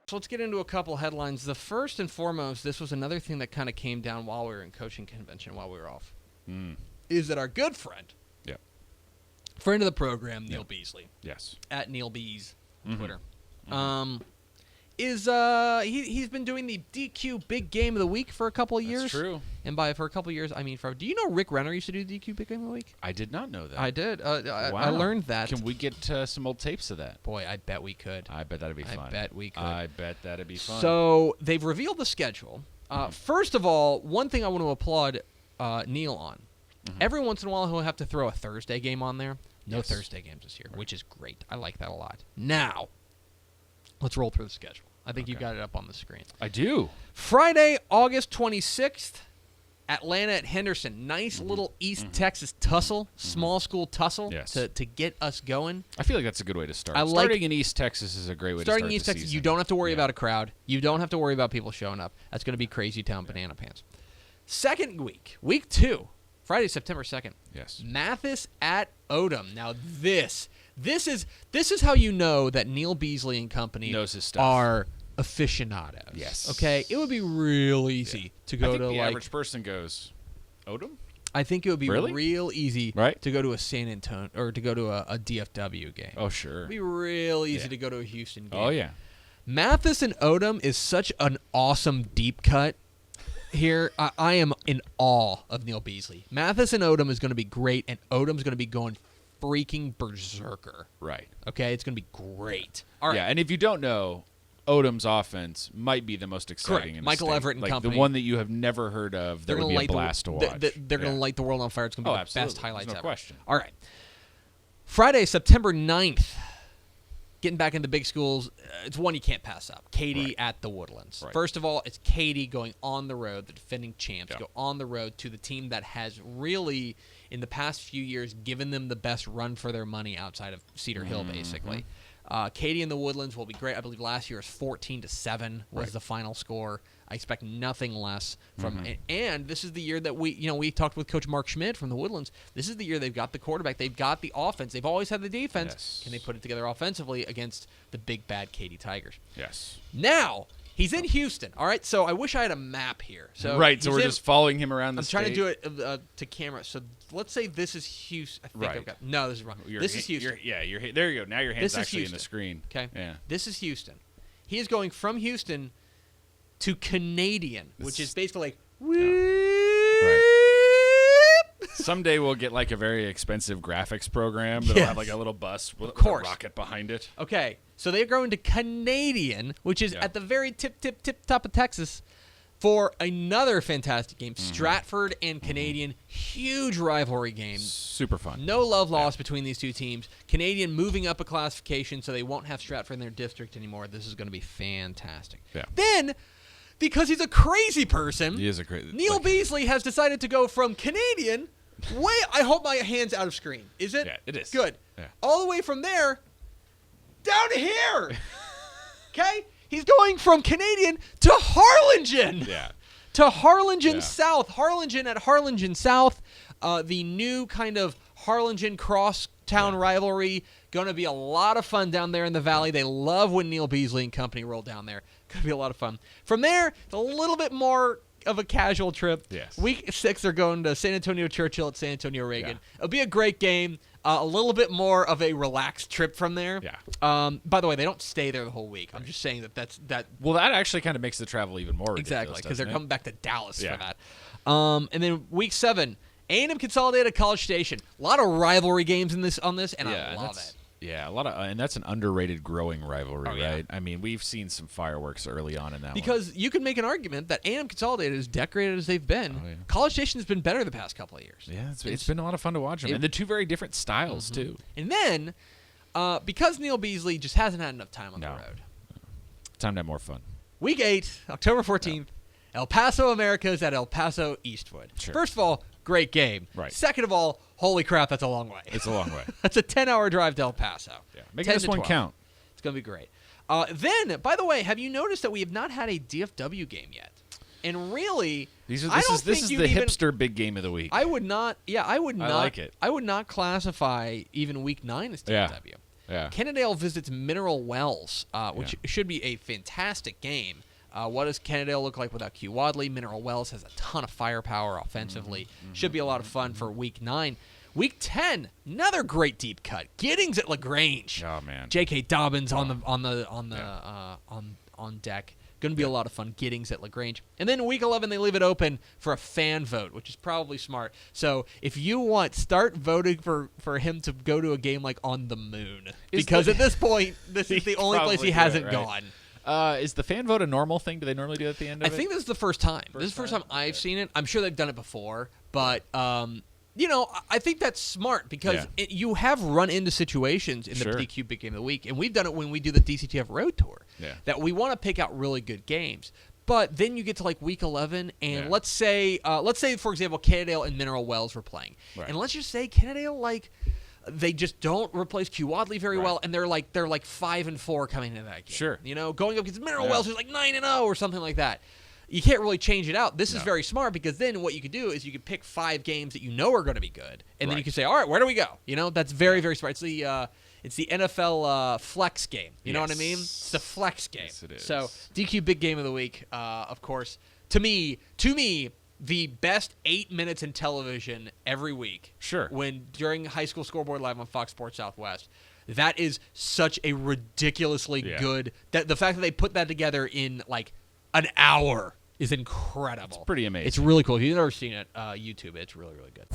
So let's get into a couple headlines. The first and foremost, this was another thing that kind of came down while we were in coaching convention, while we were off, is that our good friend, friend of the program, Neil Beasley, at Neil Bees on Twitter, he's been doing the DQ Big Game of the Week for a couple of years. That's true. And by for a couple of years, I mean do you know Rick Renner used to do DQ Big Game of the Week? I did not know that. I did. Wow. I learned that. Can we get some old tapes of that? Boy, I bet we could. I bet that'd be fun. I bet we could. I bet that'd be fun. So they've revealed the schedule. First of all, one thing I want to applaud Neil on. Every once in a while, he'll have to throw a Thursday game on there. No Thursday games this year, which is great. I like that a lot. Now, let's roll through the schedule. I think you got it up on the screen. I do. Friday, August 26th, Atlanta at Henderson. Nice little East Texas tussle, small school tussle to get us going. I feel like that's a good way to start. Starting in East Texas is a great way to start. Starting in East Texas, you don't have to worry about a crowd. You don't have to worry about people showing up. That's going to be crazy town banana pants. Second week, week 2, Friday, September 2nd. Yes. Mathis at Odom. Now this is how you know that Neil Beasley and company knows his stuff. Are aficionados. Yes. Okay? It would be real easy to go to the average person goes, Odom? I think it would be real easy to go to a San Antonio or to go to a DFW game. Oh, sure. It would be real easy to go to a Houston game. Oh, yeah. Mathis and Odom is such an awesome deep cut. Here, I am in awe of Neil Beasley. Mathis and Odom is going to be great, and Odom's going to be going freaking berserker. Right. Okay? It's going to be great. All right. Yeah, and if you don't know, Odom's offense might be the most exciting in the Michael state. Everett and company. The one that you have never heard of that would be a blast to watch. They're going to light the world on fire. It's going to be the best highlights ever. No question. All right. Friday, September 9th. Getting back into big schools, it's one you can't pass up. Katy at the Woodlands. Right. First of all, it's Katy going on the road, the defending champs, go on the road to the team that has really, in the past few years, given them the best run for their money outside of Cedar Hill, basically. Katy and the Woodlands will be great. I believe last year was 14-7 was the final score. I expect nothing less from and this is the year that we talked with Coach Mark Schmidt from the Woodlands. This is the year they've got the quarterback, they've got the offense, they've always had the defense. Yes. Can they put it together offensively against the big bad Katy Tigers? Yes. Now he's in Houston. All right, so I wish I had a map here. So so we're just following him around the state. I'm trying to do it to camera. So let's say this is Houston. I think I've got, no, this is wrong. This is Houston. There you go. Now your hand's actually in the screen. Okay. Yeah. This is Houston. He is going from Houston to Canadian, which is basically like right. Someday we'll get like a very expensive graphics program that'll have like a little bus with a rocket behind it. Okay, so they're going to Canadian, which is at the very tip top of Texas, for another fantastic game. Stratford and Canadian, huge rivalry game. Super fun. No love lost between these two teams. Canadian moving up a classification, so they won't have Stratford in their district anymore. This is going to be fantastic. Yeah. Then, because he's a crazy person, he is a crazy. Neil Beasley has decided to go from Canadian. I hope my hand's out of screen. Is it? Yeah, it is. Good. Yeah. All the way from there down to here. Okay? He's going from Canadian to Harlingen. Yeah. To Harlingen South. Harlingen at Harlingen South. The new kind of Harlingen cross-town rivalry. Going to be a lot of fun down there in the valley. They love when Neil Beasley and company roll down there. Going to be a lot of fun. From there, it's a little bit more of a casual trip. Yes. Week 6, they're going to San Antonio Churchill at San Antonio Reagan. Yeah. It'll be a great game. A little bit more of a relaxed trip from there. Yeah. By the way, they don't stay there the whole week. I'm just saying that. Well, that actually kind of makes the travel even more ridiculous. Exactly, because they're coming back to Dallas for that. Yeah. And then week 7, A&M Consolidated College Station. A lot of rivalry games on this, and I love it. Yeah, a lot of, and that's an underrated growing rivalry, yeah. right? I mean, we've seen some fireworks early on in that because you can make an argument that A&M Consolidated, as decorated as they've been, College Station has been better the past couple of years. Yeah, it's been a lot of fun to watch them, and the two very different styles too. And then, because Neil Beasley just hasn't had enough time on the road, time to have more fun. Week 8, October 14th, El Paso Americas at El Paso Eastwood. Sure. First of all, great game. Right. Second of all, holy crap, that's a long way. It's a long way. That's a 10-hour drive to El Paso. Yeah. Make this one count. It's going to be great. Then, by the way, have you noticed that we have not had a DFW game yet? And really, this is the hipster big game of the week. I would not. Yeah, I would not. I like it. I would not classify even week 9 as DFW. Kennedale visits Mineral Wells, which should be a fantastic game. What does Kennedale look like without Q Wadley? Mineral Wells has a ton of firepower offensively. Should be a lot of fun for Week 9. Week 10, another great deep cut. Giddings at LaGrange. Oh man. J.K. Dobbins on deck. Going to be a lot of fun. Giddings at LaGrange. And then Week 11, they leave it open for a fan vote, which is probably smart. So if you want, start voting for him to go to a game like on the moon. Because at this point, this is the only place he hasn't gone. Is the fan vote a normal thing? Do they normally do it at the end of it? I think this is the first time. This is the first time I've seen it. I'm sure they've done it before. But, I think that's smart because you have run into situations in the DQ Big Game of the Week. And we've done it when we do the DCTF Road Tour. That we want to pick out really good games. But then you get to like Week 11, and let's say, for example, Kennedale and Mineral Wells were playing. Right. And let's just say Kennedale, they just don't replace Q Wadley very well, and they're like 5-4 coming into that game. Sure. Going up against Mineral Wells, who's like 9-0 or something like that. You can't really change it out. This is very smart because then what you could do is you could pick 5 games that you know are going to be good, and then you can say, all right, where do we go? That's very, very smart. It's the NFL flex game. You know what I mean? It's the flex game. Yes, it is. So DQ Big Game of the Week, of course, to me, the best 8 minutes in television every week. Sure. During High School Scoreboard Live on Fox Sports Southwest. That is such a ridiculously good. The fact that they put that together in like an hour is incredible. It's pretty amazing. It's really cool. If you've never seen it, YouTube it. It's really, really good.